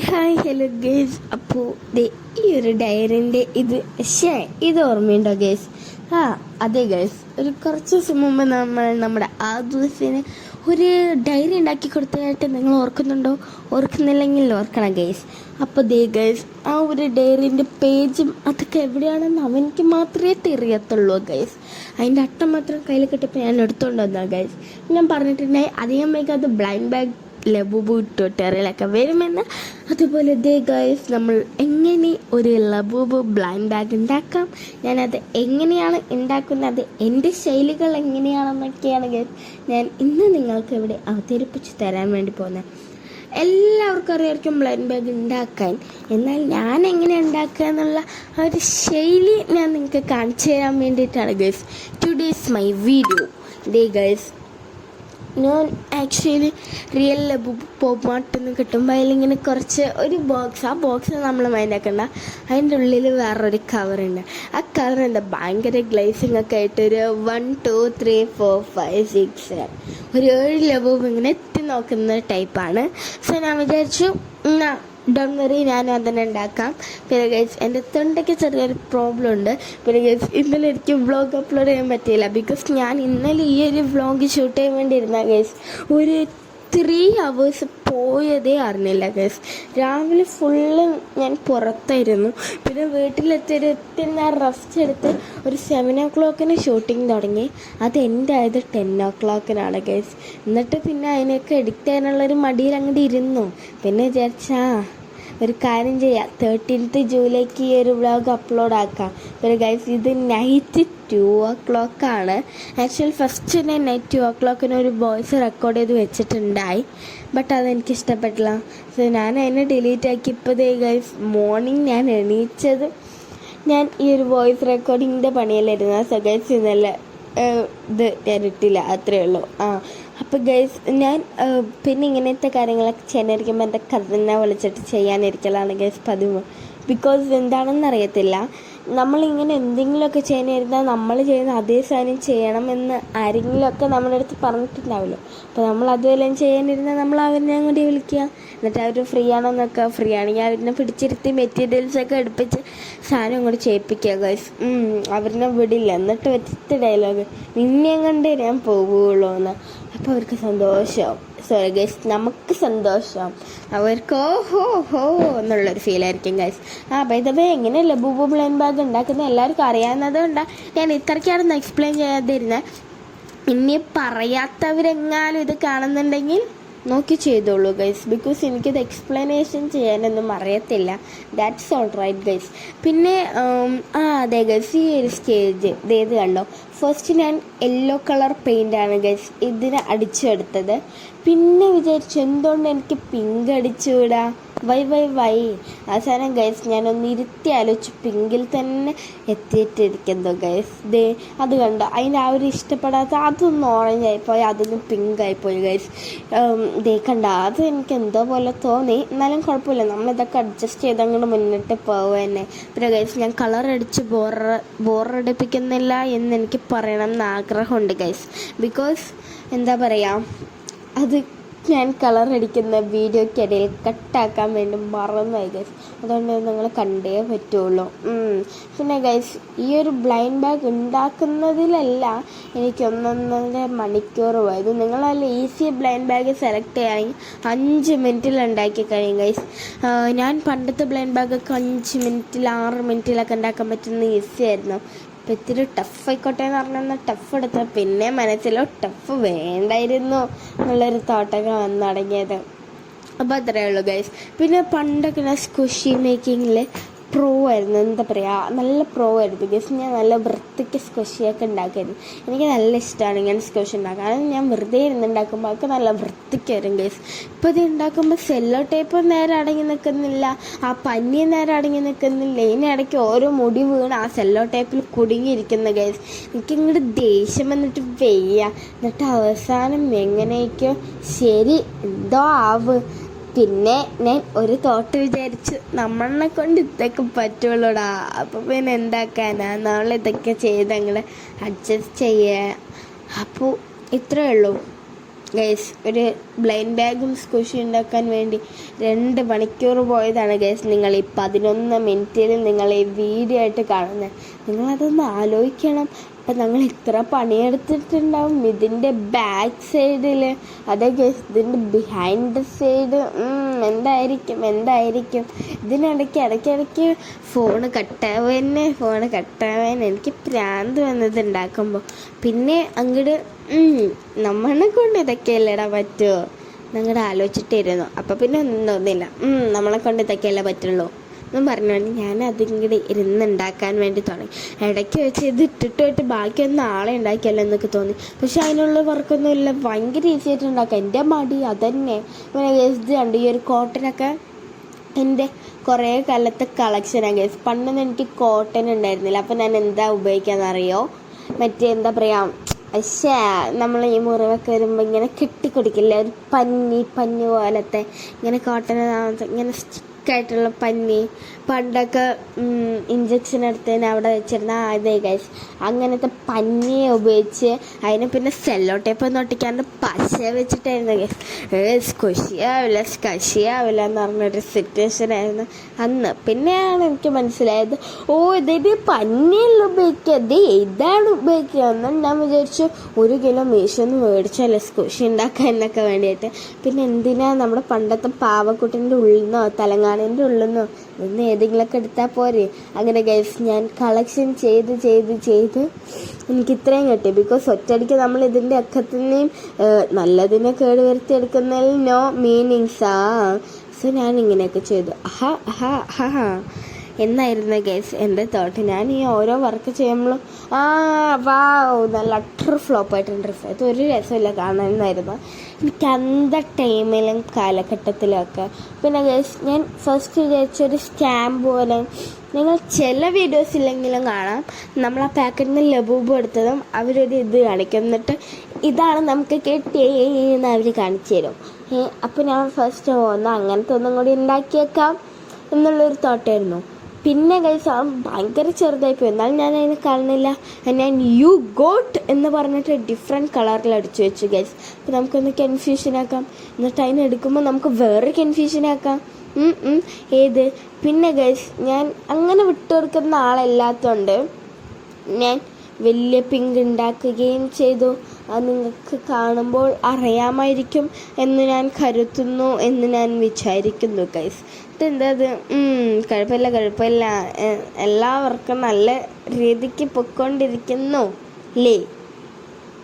Hi hello guys. അപ്പോൾ ഈ ഒരു ഡയറിൻ്റെ ഇത് ഓർമ്മയുണ്ടോ ഗേസ്? അതെ ഗേസ്, ഒരു കുറച്ച് ദിവസം മുമ്പ് നമ്മുടെ ആദൂസിന് ഒരു ഡയറി ഉണ്ടാക്കി കൊടുത്തതായിട്ട് നിങ്ങൾ ഓർക്കുന്നുണ്ടോ? ഓർക്കുന്നില്ലെങ്കിൽ ഓർക്കണം ഗേസ്. അപ്പോൾ ഗേസ്, ആ ഒരു ഡയറിൻ്റെ പേജും അതൊക്കെ എവിടെയാണെന്ന് അവനിക്ക് മാത്രമേ അറിയത്തുള്ളൂ ഗേസ്. അതിൻ്റെ അട്ടം മാത്രം കയ്യിൽ കിട്ടിയപ്പോൾ ഞാൻ എടുത്തുകൊണ്ട് വന്നാൽ ഗേസ്. ഞാൻ പറഞ്ഞിട്ടുണ്ടായി അധികം വൈകാതെ ബ്ലൈൻഡ് ബാഗ് ലബൂബു ട്യൂട്ടോറിയലൊക്കെ വരുമെന്ന്. അതുപോലെ ഗൈസ്, നമ്മൾ എങ്ങനെ ഒരു ലബൂബു ബ്ലൈൻഡ് ബാഗ് ഉണ്ടാക്കാം, ഞാനത് എങ്ങനെയാണ് ഉണ്ടാക്കുന്നത്, എൻ്റെ ശൈലികൾ എങ്ങനെയാണെന്നൊക്കെയാണ് ഗൈസ് ഞാൻ ഇന്ന് നിങ്ങൾക്ക് ഇവിടെ അവതരിപ്പിച്ച് തരാൻ വേണ്ടി പോകുന്നത്. എല്ലാവർക്കും അറിയാമായിരിക്കും ബ്ലൈൻഡ് ബാഗ് ഉണ്ടാക്കാൻ, എന്നാൽ ഞാൻ എങ്ങനെ ഉണ്ടാക്കുക എന്നുള്ള ആ ഒരു ശൈലി ഞാൻ നിങ്ങൾക്ക് കാണിച്ചു തരാൻ വേണ്ടിയിട്ടാണ് guys today's my video. Guys, ഞാൻ ആക്ച്വലി റിയൽ ലബൂബ് പോപ്പ് മാർട്ടിൽ നിന്ന് കിട്ടുമ്പോൾ അതിലിങ്ങനെ ഒരു ബോക്സ്, ആ ബോക്സ് നമ്മൾ മൈൻഡാക്കണ്ട, അതിൻ്റെ ഉള്ളിൽ വേറൊരു കവറുണ്ട്. ആ കവർ എന്താ ഭയങ്കര ഗ്ലേസിങ് ഒക്കെ ആയിട്ട് ഒരു 1 2 3 4 5 6 7 ഒരു 7 ലബൂബ് ഇങ്ങനെ എത്തി നോക്കുന്ന ടൈപ്പാണ്. സോ ഞാൻ വിചാരിച്ചു ഡോൺ വെറി, ഞാൻ അതിനെ ഉണ്ടാക്കാം. പിന്നെ ഗൈസ്, എൻ്റെ തൊണ്ടയ്ക്ക് ചെറിയൊരു പ്രോബ്ലം ഉണ്ട്. പിന്നെ ഗൈസ്, ഇന്നലെ എനിക്ക് വ്ളോഗ് അപ്ലോഡ് ചെയ്യാൻ പറ്റിയില്ല. ബിക്കോസ് ഞാൻ ഇന്നലെ ഈ ഒരു വ്ളോഗ് ഷൂട്ട് ചെയ്യാൻ വേണ്ടി ഇരുന്ന ഗൈസ് ഒരു 3 hours പോയതേ അറിഞ്ഞില്ല ഗൈസ്. രാവിലെ ഫുള്ള് ഞാൻ പുറത്തായിരുന്നു. പിന്നെ വീട്ടിലെത്തി ഞാൻ റെസ്റ്റ് എടുത്ത് ഒരു 7 o'clock ഷൂട്ടിങ് തുടങ്ങി. അത് എൻ്റെ ആയത് 10 o'clock ഗൈസ്. എന്നിട്ട് പിന്നെ അതിനൊക്കെ എഡിറ്റ് ചെയ്യാനുള്ളൊരു മടിയിൽ അങ്ങോട്ട് ഇരുന്നു. പിന്നെ വിചാരിച്ചാ ഒരു കാര്യം ചെയ്യാം, 13th ജൂലൈക്ക് ഈ ഒരു വ്ളോഗ് അപ്ലോഡ് ആക്കാം. പിന്നെ ഗൈസ്, ഇത് നൈറ്റ് 2 o'clock ആക്ച്വലി ഫസ്റ്റ് ഞാൻ നൈറ്റ് 2 o'clock ഒരു വോയിസ് റെക്കോർഡ് ചെയ്ത് വെച്ചിട്ടുണ്ടായി. ബട്ട് അതെനിക്ക് ഇഷ്ടപ്പെട്ടില്ല. സോ ഞാൻ അതിനെ ഡിലീറ്റ് ആക്കി. ഇപ്പോൾ ഗൈസ്, മോർണിംഗ് ഞാൻ എണീച്ചത് ഞാൻ ഈ ഒരു വോയിസ് റെക്കോർഡിങ്ങിൻ്റെ പണിയല്ലായിരുന്നു. സോ ഗൈസ്, ഇന്നലെ ഇത് ഞാൻ ഇട്ടില്ല, അത്രയേ ഉള്ളൂ. അപ്പോൾ ഗൈസ്, ഞാൻ പിന്നെ ഇങ്ങനത്തെ കാര്യങ്ങളൊക്കെ ചെയ്യാനിരിക്കുമ്പോൾ എൻ്റെ കസിനെ വിളിച്ചിട്ട് ചെയ്യാനിരിക്കലാണ് ഗൈസ് പതിവ്. ബിക്കോസ് എന്താണെന്ന് അറിയത്തില്ല, നമ്മളിങ്ങനെ എന്തെങ്കിലുമൊക്കെ ചെയ്യാനിരുന്നാൽ നമ്മൾ ചെയ്യുന്ന അതേ സാധനം ചെയ്യണമെന്ന് ആരെങ്കിലുമൊക്കെ നമ്മുടെ അടുത്ത് പറഞ്ഞിട്ടുണ്ടാവുമല്ലോ. അപ്പോൾ നമ്മൾ അതുവെല്ലാം ചെയ്യാനിരുന്നാൽ നമ്മൾ അവരെ കൂടി വിളിക്കുക, എന്നിട്ട് അവർ ഫ്രീ ആണോന്നൊക്കെ, ഫ്രീ ആണെങ്കിൽ അവരിനെ പിടിച്ചിരുത്തി മെറ്റീരിയൽസൊക്കെ എടുപ്പിച്ച് സാധനം കൂടി ചെയ്യിപ്പിക്കുക ഗൈസ്. അവരിനെ വിടില്ല. എന്നിട്ട് വെച്ചിട്ട് ഡയലോഗ്, നിന്നെ കണ്ടേ ഞാൻ പോവുകയുള്ളൂ എന്ന്. അപ്പോൾ അവർക്ക് സന്തോഷമാവും. സോറി ഗൈസ്, നമുക്ക് സന്തോഷം, അവർക്ക് ഓഹോ ഹോ എന്നുള്ളൊരു ഫീലായിരിക്കും ഗൈസ്. ബൈ ദ വേ, എങ്ങനെ ലബൂബു ബ്ലൈൻഡ് ബാഗ് ഉണ്ടാക്കുന്നത് എല്ലാവർക്കും അറിയാവുന്നത് കൊണ്ടാണ് ഞാൻ ഇത്രയ്ക്കാണെന്ന് എക്സ്പ്ലെയിൻ ചെയ്യാതിരുന്നത്. ഇനി പറയാത്തവരെങ്ങാനും ഇത് കാണുന്നുണ്ടെങ്കിൽ നോക്കി ചെയ്തോളൂ ഗൈസ്. ബിക്കോസ് എനിക്കിത് എക്സ്പ്ലനേഷൻ ചെയ്യാനൊന്നും അറിയത്തില്ല. That's all right guys. പിന്നെ അതെ ഗൈസ്, ഈ ഒരു സ്റ്റേജ് ഇത് കണ്ടോ, ഫസ്റ്റ് ഞാൻ യെല്ലോ കളർ പെയിൻ്റാണ് ഗൈസ് ഇതിന് പിന്നെ വിചാരിച്ചു എന്തുകൊണ്ട് എനിക്ക് പിങ്ക് അടിച്ചുകൂടാ, വൈ അവസാനം ഗൈസ് ഞാനൊന്ന് ഇരുത്തി ആലോചിച്ചു, പിങ്കിൽ തന്നെ എത്തിയിട്ടിരിക്കുന്നു ഗൈസ്. അത് കണ്ടോ, അതിൻ്റെ ആ ഒരു ഇഷ്ടപ്പെടാത്ത അതൊന്ന് ഓറഞ്ച് ആയിപ്പോയി, അതൊന്ന് പിങ്ക് ആയിപ്പോയി ഗൈസ്. കണ്ട, അത് എനിക്ക് എന്തോ പോലെ തോന്നി. എന്നാലും കുഴപ്പമില്ല, നമ്മളിതൊക്കെ അഡ്ജസ്റ്റ് ചെയ്ത് അങ്ങോട്ട് മുന്നിട്ട് പോകുക തന്നെ. പിന്നെ ഗൈസ്, ഞാൻ കളർ അടിച്ച് ബോറടിപ്പിക്കുന്നില്ല എന്ന് എനിക്ക് പറയണം എന്ന് ആഗ്രഹമുണ്ട് ഗൈസ്. ബിക്കോസ് എന്താ പറയുക, അത് ഞാൻ കളർ അടിക്കുന്ന വീഡിയോയ്ക്കിടയിൽ കട്ടാക്കാൻ വേണ്ടി മറന്നുപോയി ഗൈസ്. അതുകൊണ്ട് നിങ്ങൾ കണ്ടേ പറ്റുള്ളൂ. പിന്നെ ഗൈസ്, ഈ ഒരു ബ്ലൈൻഡ് ബാഗ് ഉണ്ടാക്കുന്നതിലല്ല എനിക്ക് 1.5 മണിക്കൂർ പോയത്. നിങ്ങളല്ല ഈസി ബ്ലൈൻഡ് ബാഗ് സെലക്ട് ചെയ്യുകയാണെങ്കിൽ 5 മിനിറ്റിൽ ഉണ്ടാക്കി കഴിയും ഗൈസ്. ഞാൻ പണ്ടത്തെ ബ്ലൈൻഡ് ബാഗൊക്കെ 5 മിനിറ്റിൽ 6 മിനിറ്റിലൊക്കെ ഉണ്ടാക്കാൻ പറ്റുന്ന ഈസി ആയിരുന്നു. അപ്പോൾ ഇത്തിരി ടഫ് ആയിക്കോട്ടെ എന്ന് പറഞ്ഞാൽ ടഫ് എടുത്ത പിന്നെ മനസ്സിലോ ടഫ് വേണ്ടായിരുന്നു എന്നുള്ളൊരു തോട്ടൊക്കെ വന്നു തുടങ്ങിയത്. അപ്പോൾ അത്രയേ ഉള്ളൂ ഗൈസ്. പിന്നെ പണ്ടൊക്കെ ഞാൻ സ്ക്വിഷി മേക്കിങ്ങിൽ പ്രോ ആയിരുന്നു, എന്താ പറയുക, നല്ല പ്രോ ആയിരുന്നു ഗൈസ്. ഞാൻ നല്ല വൃത്തിക്ക് സ്ക്വിഷിയൊക്കെ ഉണ്ടാക്കായിരുന്നു. എനിക്ക് നല്ല ഇഷ്ടമാണ് ഇങ്ങനെ സ്ക്വിഷ് ഉണ്ടാക്കാൻ. അത് ഞാൻ വെറുതെ ഇരുന്നുണ്ടാക്കുമ്പോൾ അതൊക്കെ നല്ല വൃത്തിക്ക് വരും ഗൈസ്. ഇപ്പോൾ ഇത് ഉണ്ടാക്കുമ്പോൾ സെല്ലോ ടേപ്പ് നേരെ അടങ്ങി നിൽക്കുന്നില്ല, ആ പഞ്ഞി നേരെ അടങ്ങി നിൽക്കുന്നില്ല, ഇതിനിടയ്ക്ക് ഓരോ മുടി വീണ് ആ സെല്ലോ ടേപ്പിൽ കുടുങ്ങിയിരിക്കുന്ന ഗൈസ്. എനിക്കിങ്ങോട്ട് ദേഷ്യം വന്നിട്ട് വയ്യ. എന്നിട്ട് അവസാനം എങ്ങനെയൊക്കെയോ ശരി എന്തോ ആവ്. പിന്നെ ഞാൻ ഒരു തോട്ട് വിചാരിച്ചു, നമ്മളെ കൊണ്ട് ഇതൊക്കെ പറ്റുള്ളൂടാ, അപ്പോൾ പിന്നെ എന്താക്കാനാ, നമ്മളിതൊക്കെ ചെയ്ത് അങ്ങോട്ട് അഡ്ജസ്റ്റ് ചെയ്യുക. അപ്പോൾ ഇത്രയേ ഉള്ളൂ. ഗൈസ് ഒരു ബ്ലൈൻഡ് ബാഗും സ്ക്വിഷി ഉണ്ടാക്കാൻ വേണ്ടി 2 മണിക്കൂർ പോയതാണ് ഗൈസ്. നിങ്ങൾ ഈ 11 മിനിറ്റിൽ നിങ്ങൾ ഈ വീഡിയോ ആയിട്ട് കാണുന്നത്. നിങ്ങളതൊന്ന് ആലോചിക്കണം. അപ്പം ഞങ്ങൾ ഇത്ര പണിയെടുത്തിട്ടുണ്ടാവും ഇതിൻ്റെ ബാക്ക് സൈഡിൽ. അതേ ഗൈസ് ഇതിൻ്റെ ബിഹൈൻഡ് സൈഡ് എന്തായിരിക്കും ഇതിനിടയ്ക്ക് ഫോണ് കട്ടാവാൻ എനിക്ക് പ്രാന്ത് വന്നത് ഉണ്ടാക്കുമ്പോൾ. പിന്നെ അങ്ങോട്ട് നമ്മളെ കൊണ്ട് ഇതൊക്കെയല്ലേടാ പറ്റുമോ ഞങ്ങളുടെ ആലോചിച്ചിട്ടിരുന്നു. അപ്പം പിന്നെ ഒന്നും തോന്നില്ല. നമ്മളെ കൊണ്ട് ഇതൊക്കെയല്ലേ പറ്റുള്ളൂ എന്നും പറഞ്ഞുകൊണ്ട് ഞാൻ അതിങ്ങോട്ട് ഇരുന്നുണ്ടാക്കാൻ വേണ്ടി തുടങ്ങി. ഇടയ്ക്ക് വെച്ച് ഇത് ഇട്ടിട്ട് ബാക്കിയൊന്നും നാളെ ഉണ്ടാക്കിയല്ലോ എന്നൊക്കെ തോന്നി. പക്ഷെ അതിനുള്ള വർക്കൊന്നുമില്ല. ഭയങ്കര ഈസി ആയിട്ട് ഉണ്ടാക്കാം. എൻ്റെ മടി അതന്നെ. ഇങ്ങനെ ഇത് കണ്ട് ഈ ഒരു കോട്ടനൊക്കെ എൻ്റെ കുറേ കാലത്തെ കളക്ഷനാണ് ഗൈസ്. പണ്ടൊന്നും എനിക്ക് കോട്ടൺ ഉണ്ടായിരുന്നില്ല. അപ്പം ഞാൻ എന്താ ഉപയോഗിക്കാമെന്നറിയോ? മറ്റേ എന്താ പറയുക, പക്ഷേ നമ്മൾ ഈ മുറിവൊക്കെ വരുമ്പോൾ ഇങ്ങനെ കെട്ടിക്കൊടുക്കില്ല, ഒരു പഞ്ഞി പോലത്തെ ഇങ്ങനെ കോട്ടൺ ഇങ്ങനെ സ്റ്റിക്കായിട്ടുള്ള പഞ്ഞി. പണ്ടൊക്കെ ഇഞ്ചക്ഷൻ എടുത്തതിന് അവിടെ വെച്ചിരുന്ന അതേ ഗൈസ് അങ്ങനത്തെ പഞ്ഞിയെ ഉപയോഗിച്ച് അതിന് പിന്നെ സെല്ലോ ടേപ്പ് ഒന്നും ഒട്ടിക്കാണ്ട് പശ വെച്ചിട്ടായിരുന്നു ഗൈസ്. സ്കഷിയാവില്ല എന്ന് പറഞ്ഞൊരു സിറ്റുവേഷൻ ആയിരുന്നു അന്ന്. പിന്നെയാണ് എനിക്ക് മനസ്സിലായത്, ഇതിന് പഞ്ഞിയല്ല ഉപയോഗിക്കുക, ഇതാണ് ഉപയോഗിക്കുക എന്ന്. ഞാൻ വിചാരിച്ചു 1 കിലോ മീശോന്ന് മേടിച്ചല്ലേ സ്ക്വിഷി ഉണ്ടാക്കാൻ എന്നൊക്കെ വേണ്ടിയിട്ട്. പിന്നെ എന്തിനാ നമ്മുടെ പണ്ടത്തെ പാവക്കുട്ടിൻ്റെ ഉള്ളിൽ നിന്നോ തലങ്ങാണിൻ്റെ ഉള്ളിൽ നിന്നോ ഒന്ന് ഏതെങ്കിലുമൊക്കെ എടുത്താൽ പോരെ. അങ്ങനെ ഗൈസ് ഞാൻ കളക്ഷൻ ചെയ്ത് എനിക്ക് ഇത്രയും കിട്ടി. ബിക്കോസ് ഒറ്റയടിക്ക് നമ്മൾ ഇതിൻ്റെ അക്കത്തിനെയും നല്ലതിനെ കേട് വരുത്തി എടുക്കുന്നതിൽ നോ മീനിങ്സാ. സോ ഞാൻ ഇങ്ങനെയൊക്കെ ചെയ്തു. എന്നായിരുന്നു ഗൈസ് എൻ്റെ തോട്ട്. ഞാൻ ഈ ഓരോ വർക്ക് ചെയ്യുമ്പോഴും നല്ല അട്ടർ ഫ്ലോപ്പായിട്ടുണ്ട്. ഇത് ഒരു രസമില്ല കാണാനായിരുന്നു എനിക്ക് അന്ത ടൈമിലും കാലഘട്ടത്തിലൊക്കെ. പിന്നെ ഗൈസ് ഞാൻ ഫസ്റ്റ് വിചാരിച്ചൊരു സ്റ്റാമ്പ് പോലെ നിങ്ങൾ ചില വീഡിയോസിലെങ്കിലും കാണാം, നമ്മൾ ആ പാക്കറ്റിൽ നിന്ന് ലബൂബ് എടുത്തതും അവരൊരു ഇത് കാണിക്കും, എന്നിട്ട് ഇതാണ് നമുക്ക് കിട്ടിയെന്ന് അവർ കാണിച്ചു തരും. അപ്പോൾ ഞാൻ ഫസ്റ്റ് അങ്ങനത്തെ ഒന്നും കൂടി ഉണ്ടാക്കിയേക്കാം എന്നുള്ളൊരു തോട്ടായിരുന്നു. പിന്നെ ഗൈസ് ഭയങ്കര ചെറുതായിപ്പോയി. എന്നാലും ഞാൻ അതിന് കാണുന്നില്ല. ഞാൻ യു ഗോട്ട് എന്ന് പറഞ്ഞിട്ട് ഡിഫറെൻറ്റ് കളറിൽ അടിച്ചു വെച്ചു ഗൈസ്. അപ്പോൾ നമുക്കൊന്ന് കൺഫ്യൂഷനാക്കാം. എന്നിട്ട് അതിനെടുക്കുമ്പോൾ നമുക്ക് വേറെ കൺഫ്യൂഷനാക്കാം. ഏത് പിന്നെ ഗൈസ് ഞാൻ അങ്ങനെ വിട്ടുകൊടുക്കുന്ന ആളല്ലാത്തതുകൊണ്ട് ഞാൻ വലിയ പിങ്ക് ഉണ്ടാക്കുകയും ചെയ്തു. അത് നിങ്ങൾക്ക് കാണുമ്പോൾ അറിയാമായിരിക്കും എന്ന് ഞാൻ കരുതുന്നു, എന്ന് ഞാൻ വിചാരിക്കുന്നു ഗൈസ്. എന്താ അത് കുഴപ്പമില്ല എല്ലാവർക്കും നല്ല രീതിക്ക് പൊയ്ക്കൊണ്ടിരിക്കുന്നു അല്ലേ?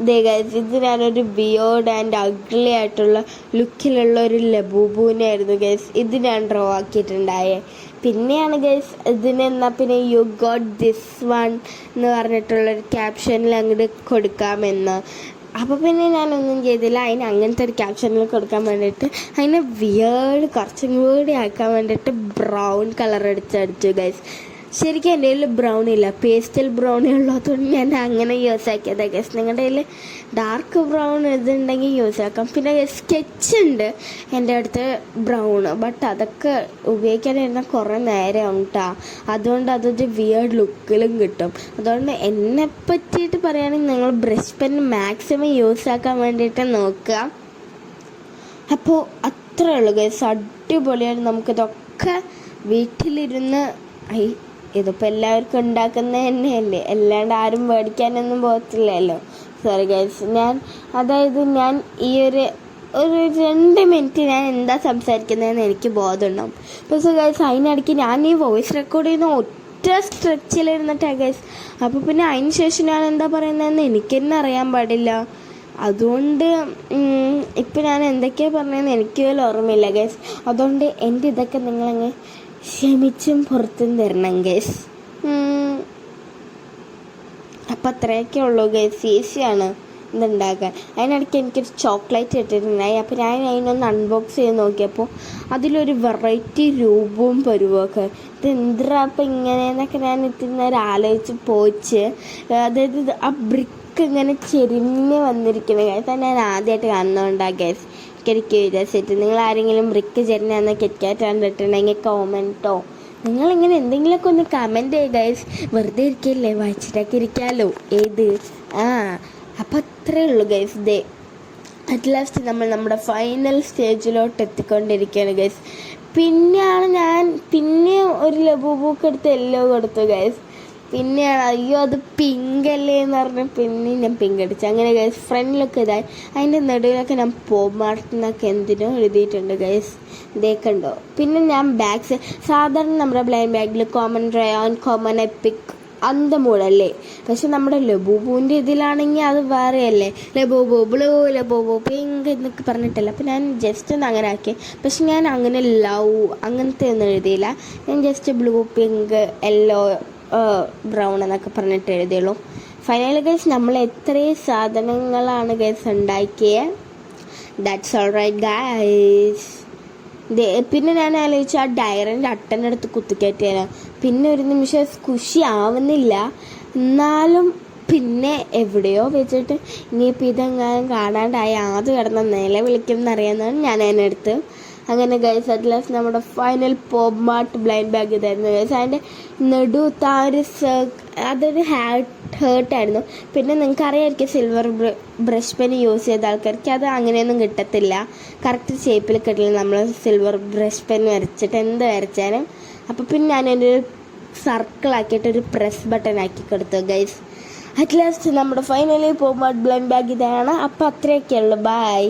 ദേ ഗൈസ് ഇത് ഞാനൊരു ബിയേർഡ് ആൻഡ് അഗ്ലി ആയിട്ടുള്ള ലുക്കിലുള്ള ഒരു ലബൂബൂനായിരുന്നു ഗൈസ് ഇത് ഞാൻ ഡ്രോ ആക്കിയിട്ടുണ്ടായേ. പിന്നെയാണ് ഗൈസ് ഇതിനെന്നാൽ പിന്നെ യു ഗോട്ട് ദിസ് വൺ എന്ന് പറഞ്ഞിട്ടുള്ളൊരു ക്യാപ്ഷനിൽ അങ്ങോട്ട് കൊടുക്കാമെന്ന്. അപ്പോൾ പിന്നെ ഞാനൊന്നും ചെയ്തില്ല. അതിന് അങ്ങനത്തെ ഒരു ക്യാപ്ഷനിൽ കൊടുക്കാൻ വേണ്ടിയിട്ട് അതിനെ വിയേർഡ് കുറച്ചും കൂടി ആക്കാൻ വേണ്ടിയിട്ട് ബ്രൗൺ കളർ അടിച്ചു ഗൈസ്. ശരിക്കും എൻ്റെ കയ്യിൽ ബ്രൗൺ ഇല്ല, പേസ്റ്റൽ ബ്രൗണേ ഉള്ളതുകൊണ്ട് ഞാൻ അങ്ങനെ യൂസ് ആക്കിയതാണ് ഗൈസ്. നിങ്ങളുടെ കയ്യിൽ ഡാർക്ക് ബ്രൗൺ ഇതുണ്ടെങ്കിൽ യൂസ് ആക്കാം. പിന്നെ സ്കെച്ച് ഉണ്ട് എൻ്റെ അടുത്ത് ബ്രൗൺ, ബട്ട് അതൊക്കെ ഉപയോഗിക്കാനിരുന്നാൽ കുറേ നേരം കേട്ടോ. അതുകൊണ്ട് അതൊരു വിയേർഡ് ലുക്കിലും കിട്ടും. അതുകൊണ്ട് എന്നെ പറ്റിയിട്ട് പറയുകയാണെങ്കിൽ നിങ്ങൾ ബ്രഷ് പെൻ മാക്സിമം യൂസ് ആക്കാൻ വേണ്ടിയിട്ട് നോക്കുക. അപ്പോൾ അത്രേ ഉള്ളൂ ഗൈസ്. അടിപൊളിയാണ്. നമുക്കിതൊക്കെ വീട്ടിലിരുന്ന് ഇതിപ്പോൾ എല്ലാവർക്കും ഉണ്ടാക്കുന്നത് തന്നെയല്ലേ, അല്ലാണ്ട് ആരും മേടിക്കാനൊന്നും പോകത്തില്ലല്ലോ. സോറി ഗൈസ്, ഞാൻ ഈ ഒരു 2 മിനിറ്റ് ഞാൻ എന്താ സംസാരിക്കുന്നതെന്ന് എനിക്ക് ബോധമുണ്ടാവും. പക്ഷേ ഗൈസ് അതിനിടയ്ക്ക് ഞാൻ ഈ വോയിസ് റെക്കോർഡ് ചെയ്യുന്ന ഒറ്റ സ്ട്രെച്ചിലിരുന്നിട്ടാണ് ഗൈസ്. അപ്പോൾ പിന്നെ അതിന് ശേഷം ഞാൻ എന്താ പറയുന്നതെന്ന് എനിക്ക് തന്നെ അറിയാൻ പാടില്ല. അതുകൊണ്ട് ഇപ്പം ഞാൻ എന്തൊക്കെയാണ് പറഞ്ഞതെന്ന് എനിക്ക് പോലും ഓർമ്മയില്ല ഗൈസ്. അതുകൊണ്ട് എൻ്റെ ഇതൊക്കെ നിങ്ങളങ്ങ് ക്ഷമിച്ചും പുറത്തും തരണം ഗൈസ്. അപ്പം അത്രയൊക്കെ ഉള്ളൂ ഗൈസ്. ഈസിയാണ് ഇതുണ്ടാക്കാൻ. അതിനിടയ്ക്ക് എനിക്കൊരു ചോക്ലേറ്റ് ഇട്ടിട്ടുണ്ടായി. അപ്പോൾ ഞാൻ അതിനൊന്ന് അൺബോക്സ് ചെയ്ത് നോക്കിയപ്പോൾ അതിലൊരു വെറൈറ്റി രൂപവും പരുവമൊക്കെ. ഇത് എന്തിനാ അപ്പം ഇങ്ങനെയെന്നൊക്കെ ഞാൻ ഇത്തിരി നേരം ആലോചിച്ച് പോയിച്ച്. അതായത് ആ ബ്രിക്ക് ഇങ്ങനെ ചെരിഞ്ഞ് വന്നിരിക്കുന്നത് ഗൈസ് ഞാൻ ആദ്യമായിട്ട് കാണുന്നതുകൊണ്ടാണ് ഗൈസ്. എനിക്ക് ക്യൂരിയോസിറ്റി. നിങ്ങൾ ആരെങ്കിലും ബ്രിക്ക് ചെരിഞ്ഞാന്ന് കിറ്റ്കാറ്റ് കണ്ടിട്ടുണ്ടെങ്കിൽ കോമെൻറ്റോ നിങ്ങളിങ്ങനെ എന്തെങ്കിലുമൊക്കെ ഒന്ന് കമൻറ്റ് ചെയ്യുക ഗൈസ്. വെറുതെ ഇരിക്കില്ലേ, വായിച്ചിട്ടൊക്കെ ഇരിക്കാമല്ലോ. അപ്പം അത്രേ ഉള്ളൂ ഗൈസ്. അറ്റ് ലാസ്റ്റ് നമ്മൾ നമ്മുടെ ഫൈനൽ സ്റ്റേജിലോട്ട് എത്തിക്കൊണ്ടിരിക്കുകയാണ് ഗൈസ്. പിന്നെയാണ് ഞാൻ ഒരു ലബൂബൂക്ക് എടുത്ത് യെല്ലോ കൊടുത്തു ഗൈസ്. പിന്നെയാണ് അയ്യോ അത് പിങ്ക് അല്ലേ എന്ന് പറഞ്ഞ് പിന്നെ ഞാൻ പിങ്ക് അടിച്ചു. അങ്ങനെ ഗൈസ് ഫ്രണ്ടിലൊക്കെ ഇതായി. അതിൻ്റെ നടുവിലൊക്കെ ഞാൻ പോമാർട്ടെന്നൊക്കെ എന്തിനോ എഴുതിയിട്ടുണ്ട് ഗൈസ്, ഇതേക്കുണ്ടോ. പിന്നെ ഞാൻ ബാഗ് സാധാരണ നമ്മുടെ ബ്ലൈൻഡ് ബാഗിൽ കോമൺ റയോൺ, കോമൺ എപ്പിക് അന്തമൂടല്ലേ. പക്ഷെ നമ്മുടെ ലബൂബുവിൻ്റെ ഇതിലാണെങ്കിൽ അത് വേറെയല്ലേ, ലബൂബു ബ്ലൂ, ലബൂബു പിങ്ക് എന്നൊക്കെ പറഞ്ഞിട്ടല്ല. അപ്പം ഞാൻ ജസ്റ്റ് ഒന്ന് അങ്ങനെ ആക്കി. പക്ഷെ ഞാൻ അങ്ങനെ ലവ് അങ്ങനത്തെ ഒന്നും എഴുതിയില്ല. ഞാൻ just blue, pink, yellow, brown എന്നൊക്കെ പറഞ്ഞിട്ട് എഴുതിയുള്ളൂ. ഫൈനലി ഗൈസ് നമ്മൾ എത്രയും സാധനങ്ങളാണ് ഗൈസ് ഉണ്ടാക്കിയത്. That's all right guys. പിന്നെ ഞാൻ ആലോചിച്ചു ആ ഡയറിൻ്റെ അട്ടൻ്റെ കുത്തിക്കയറ്റിയാലോ. പിന്നെ ഒരു നിമിഷം ഖുഷി ആവുന്നില്ല, എന്നാലും പിന്നെ എവിടെയോ വെച്ചിട്ട് ഇനിയിപ്പോൾ ഇതെങ്ങാനും കാണാണ്ടായി ആദ്യം കിടന്ന നില വിളിക്കുമെന്നറിയാമെന്നാണ് ഞാൻ അതിനെടുത്ത്. അങ്ങനെ ഗൈസ് അറ്റ് ലാസ്റ്റ് നമ്മുടെ ഫൈനൽ പോപ്മാർട്ട് ബ്ലൈൻഡ് ബാഗ് ഇതായിരുന്നു ഗൈസ്. അതിൻ്റെ നെടുത്ത ആ ഒരു അതൊരു ഹേർട്ടായിരുന്നു. പിന്നെ നിങ്ങൾക്ക് അറിയാമായിരിക്കും സിൽവർ ബ്രഷ് പെൻ യൂസ് ചെയ്ത ആൾക്കാർക്ക് അത് അങ്ങനെയൊന്നും കിട്ടത്തില്ല, കറക്റ്റ് ഷേപ്പിൽ കിട്ടില്ല നമ്മൾ സിൽവർ ബ്രഷ് പെൻ വരച്ചിട്ട് എന്ത് വരച്ചാലും. അപ്പോൾ പിന്നെ ഞാൻ എൻ്റെ ഒരു സർക്കിളാക്കിയിട്ടൊരു പ്രസ് ബട്ടൺ ആക്കി കൊടുത്തു ഗൈസ്. അറ്റ് ലാസ്റ്റ് നമ്മുടെ ഫൈനലി പോപ്മാർട്ട് ബ്ലൈൻഡ് ബാഗ് ഇതാണ്. അപ്പോൾ അത്രയൊക്കെയുള്ളൂ. ബൈ.